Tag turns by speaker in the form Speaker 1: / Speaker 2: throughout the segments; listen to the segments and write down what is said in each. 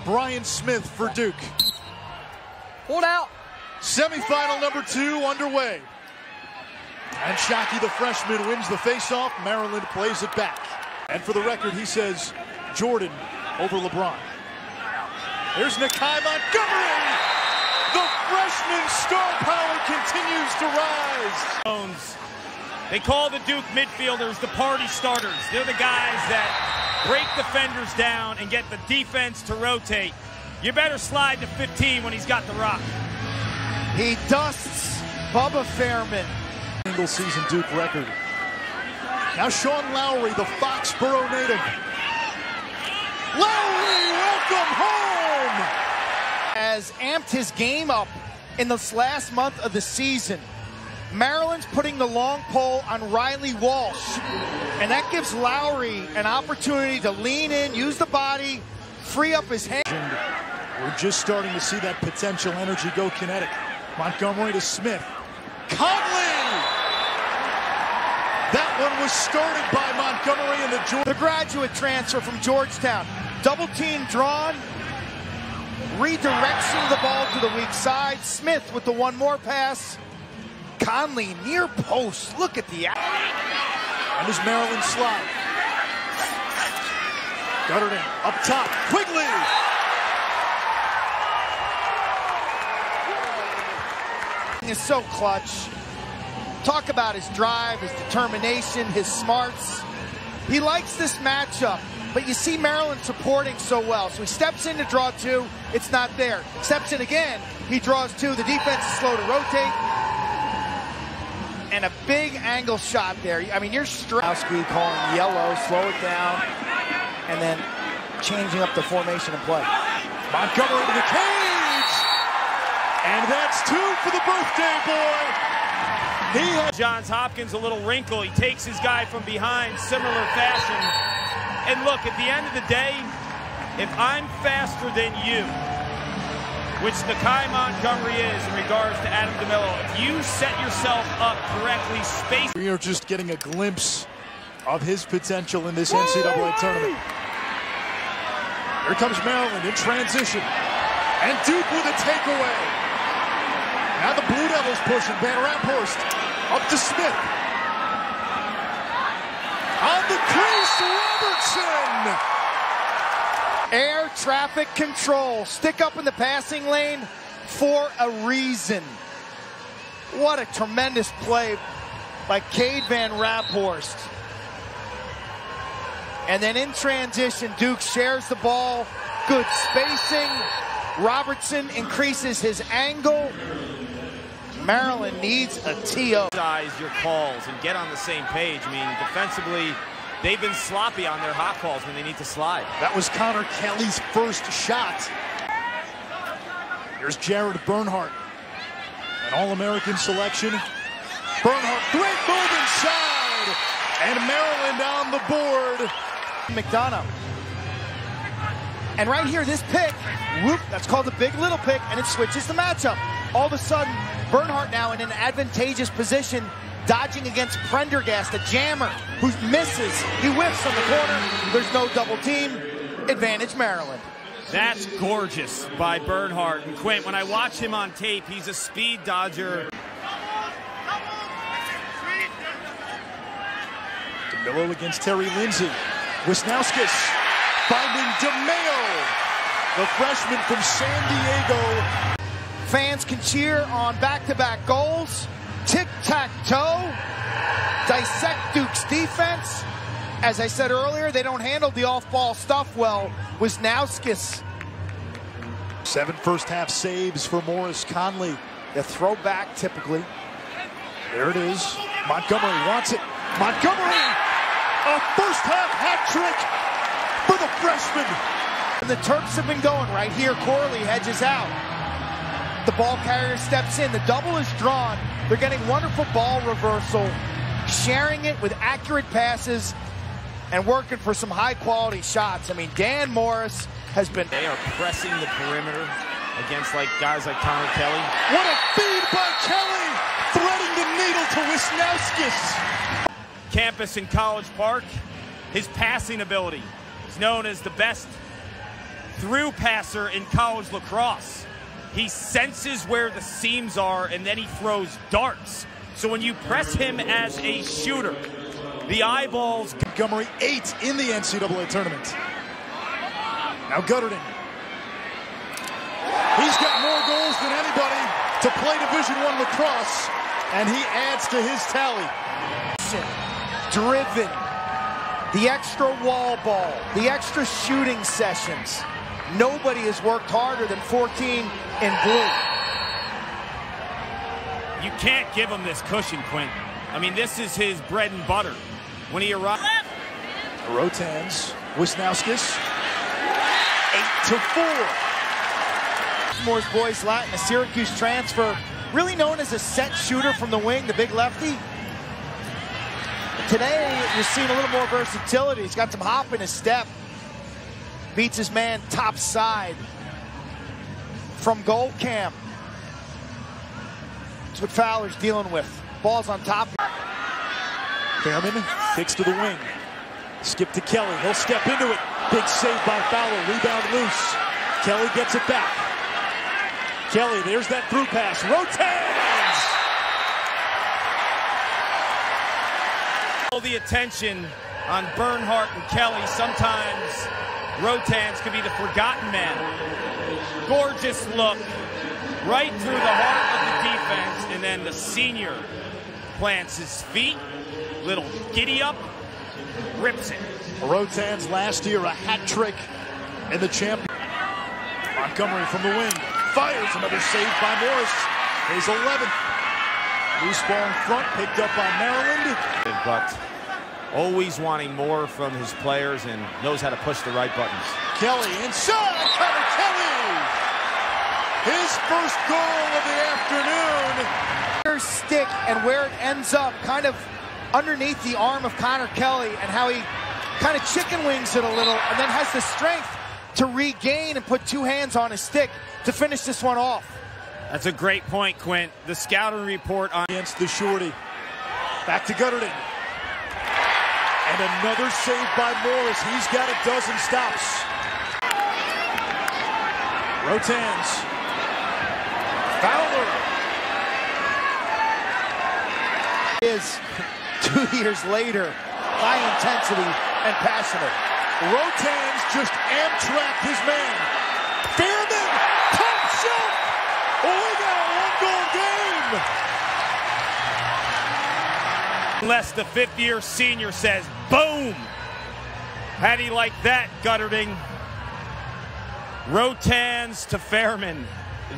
Speaker 1: Brian Smith for Duke.
Speaker 2: Hold out.
Speaker 1: Semifinal number 2 underway. And Shockey, the freshman, wins the faceoff. Maryland plays it back. And for the record, he says Jordan over LeBron. There's Nakaie Montgomery. The freshman star power continues to rise.
Speaker 3: They call the Duke midfielders the party starters. They're the guys that break defenders down and get the defense to rotate. You better slide to 15 when he's got the rock.
Speaker 2: He dusts Bubba Fairman.
Speaker 1: Single season Duke record. Now Sean Lowry, the Foxborough native. Lowry, welcome home!
Speaker 2: Has amped his game up in this last month of the season. Maryland's putting the long pole on Riley Walsh, and that gives Lowry an opportunity to lean in, use the body, free up his hand.
Speaker 1: We're just starting to see that potential energy go kinetic. Montgomery to Smith. Conley! That one was started by Montgomery and the
Speaker 2: graduate transfer from Georgetown. Double team drawn. Redirection of the ball to the weak side. Smith with the one more pass. Conley near post. Look at the
Speaker 1: and his Maryland slide. Guterding up top. Quigley.
Speaker 2: Is so clutch. Talk about his drive, his determination, his smarts. He likes this matchup, but you see Maryland supporting so well. So he steps in to draw 2. It's not there. Steps in again. He draws 2. The defense is slow to rotate. And a big angle shot there. I mean, you're Wisnauskas calling yellow, slow it down, and then changing up the formation and play.
Speaker 1: Montgomery to the cage! And that's 2 for the birthday boy!
Speaker 3: Johns Hopkins a little wrinkle. He takes his guy from behind, similar fashion. And look, at the end of the day, if I'm faster than you, which Nakaie Montgomery is in regards to Adam DeMello, if you set yourself up correctly,
Speaker 1: we are just getting a glimpse of his potential in this NCAA tournament. Here comes Maryland in transition. And Duke with a takeaway. Now the Blue Devils pushing. Van Ramphorst up to Smith. On the crease, Robertson!
Speaker 2: Air traffic control. Stick up in the passing lane for a reason. What a tremendous play by Cade Van Ramphorst. And then in transition, Duke shares the ball. Good spacing. Robertson increases his angle. Maryland needs a TO.
Speaker 3: Your calls and get on the same page. I mean, defensively, they've been sloppy on their hot calls when they need to slide.
Speaker 1: That was Connor Kelly's first shot. Here's Jared Bernhardt, an All-American selection. Bernhardt, great move inside, and Maryland on the board.
Speaker 2: McDonough. And right here, this pick, whoop, that's called the big little pick, and it switches the matchup. All of a sudden, Bernhardt now in an advantageous position, dodging against Prendergast, the jammer, who misses. He whiffs on the corner. There's no double team. Advantage Maryland.
Speaker 3: That's gorgeous by Bernhardt. And Quint, when I watch him on tape, he's a speed dodger.
Speaker 1: DeMello against Terry Lindsay. Wisnauskas finding DeMeo, the freshman from San Diego.
Speaker 2: Fans can cheer on back-to-back goals. Tic-tac-toe. Dissect Duke's defense. As I said earlier, they don't handle the off-ball stuff well. Wisnauskas.
Speaker 1: 7 first-half saves for Morris Conley.
Speaker 2: The throwback, typically.
Speaker 1: There it is. Montgomery wants it. Montgomery! A first-half hat trick for the freshman.
Speaker 2: And the Terps have been going right here. Corley hedges out. The ball carrier steps in. The double is drawn. They're getting wonderful ball reversal, sharing it with accurate passes, and working for some high-quality shots. I mean, Dan Morris has been...
Speaker 3: They are pressing the perimeter against guys like Connor Kelly.
Speaker 1: What a feed by Kelly! Threading the needle to Wisnauskas.
Speaker 3: Campus in College Park, his passing ability is known as the best through passer in college lacrosse. He senses where the seams are, and then he throws darts. So when you press him as a shooter, the eyeballs...
Speaker 1: Montgomery 8 in the NCAA tournament. Now Guterding. He's got more goals than anybody to play Division I lacrosse, and he adds to his tally.
Speaker 2: Driven. The extra wall ball. The extra shooting sessions. Nobody has worked harder than 14 in blue.
Speaker 3: You can't give him this cushion, Quint. I mean, this is his bread and butter. When he arrived...
Speaker 1: Rotanz, Wisnauskas, 8-4.
Speaker 2: Moore's boys Latin, a Syracuse transfer, really known as a set shooter from the wing, the big lefty. Today, you're seeing a little more versatility. He's got some hop in his step. Beats his man top side from goal cam. That's what Fowler's dealing with. Ball's on top.
Speaker 1: Fairman kicks to the wing. Skip to Kelly. He'll step into it. Big save by Fowler. Rebound loose. Kelly gets it back. Kelly, there's that through pass. Rotanz!
Speaker 3: All the attention on Bernhardt and Kelly. Sometimes Rotanz could be the forgotten man. Gorgeous look right through the heart of the defense, and then the senior plants his feet, little giddy up, rips it.
Speaker 1: Rotanz last year a hat trick in the champion. Montgomery from the wing fires, another save by Morris. His 11th. Loose ball in front, picked up by Maryland.
Speaker 3: But always wanting more from his players and knows how to push the right buttons.
Speaker 1: Kelly inside, Connor Kelly! His first goal of the afternoon.
Speaker 2: Stick and where it ends up, kind of underneath the arm of Connor Kelly, and how he kind of chicken wings it a little and then has the strength to regain and put two hands on his stick to finish this one off.
Speaker 3: That's a great point, Quint. The scouting report on
Speaker 1: against the shorty. Back to Guterding. And another save by Morris. He's got a dozen stops. Rotanz. Fowler.
Speaker 2: Is 2 years later, high intensity and passionate.
Speaker 1: Rotanz just amtracked his man. Fairman, top shot. Oh, we got a one-goal game.
Speaker 3: unless the fifth-year senior says, boom. How do you like that, Guterding? Rotanz to Fairman.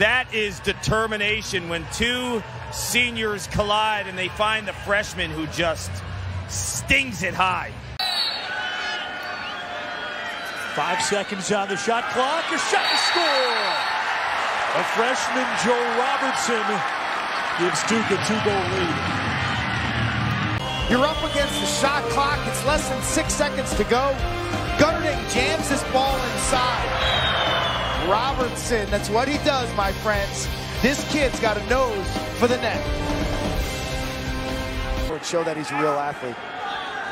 Speaker 3: That is determination when two seniors collide and they find the freshman who just stings it high.
Speaker 1: 5 seconds on the shot clock. A shot to score. A freshman, Joe Robertson, gives Duke a 2-goal lead.
Speaker 2: You're up against the shot clock. It's less than 6 seconds to go. Guterding jams this ball inside. Robertson, that's what he does, my friends. This kid's got a nose for the net. It show that he's a real athlete.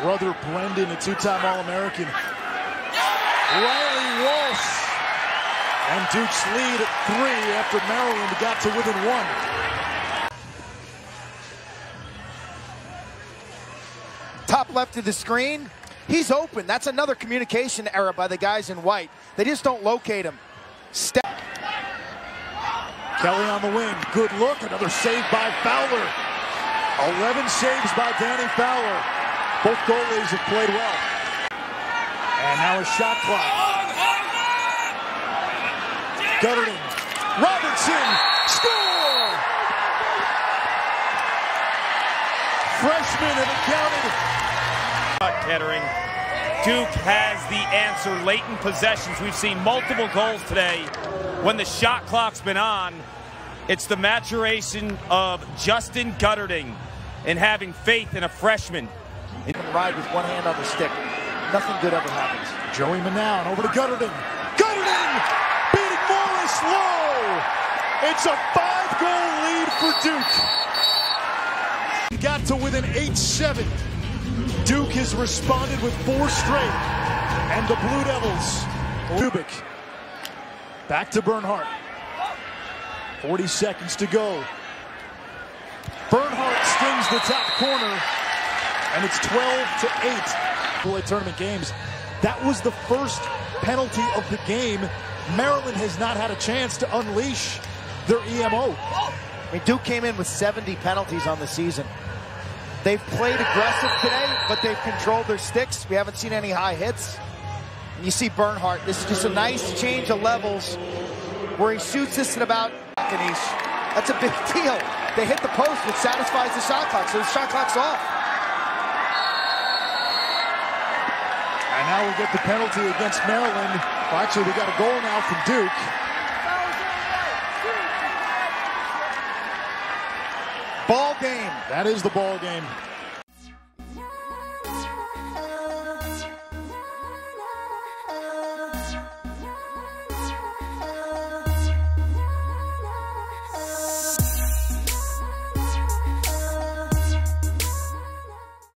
Speaker 1: Brother Brendan, a two-time All-American. Riley Walsh. And Duke's lead at 3 after Maryland got to within 1.
Speaker 2: Top left of the screen. He's open. That's another communication error by the guys in white. They just don't locate him.
Speaker 1: Kelly on the wing. Good look. Another save by Fowler. 11 saves by Danny Fowler. Both goalies have played well. And now a shot clock. Guterding. Robertson. Score! Freshman have accounted.
Speaker 3: Kettering. Duke has the answer late in possessions. We've seen multiple goals today when the shot clock's been on. It's the maturation of Justin Guterding and having faith in a freshman.
Speaker 2: He can ride with one hand on the stick. Nothing good ever happens.
Speaker 1: Joey Manown over to Guterding. Guterding beating Morris low. It's a 5-goal lead for Duke. Got to within 8-7. Duke has responded with 4 straight. And the Blue Devils, Lubick Back to Bernhardt. 40 seconds to go. Bernhardt stings the top corner, and it's 12-8. NCAA tournament games. That was the first penalty of the game. Maryland has not had a chance to unleash their EMO.
Speaker 2: I mean, Duke came in with 70 penalties on the season. They've played aggressive today, but they've controlled their sticks. We haven't seen any high hits. And you see Bernhardt. This is just a nice change of levels where he shoots this at about That's a big deal. They hit the post, which satisfies the shot clock, so the shot clock's off.
Speaker 1: And now we'll get the penalty against Maryland. Well, actually, we got a goal now from Duke.
Speaker 2: Ball game.
Speaker 1: That is the ball game.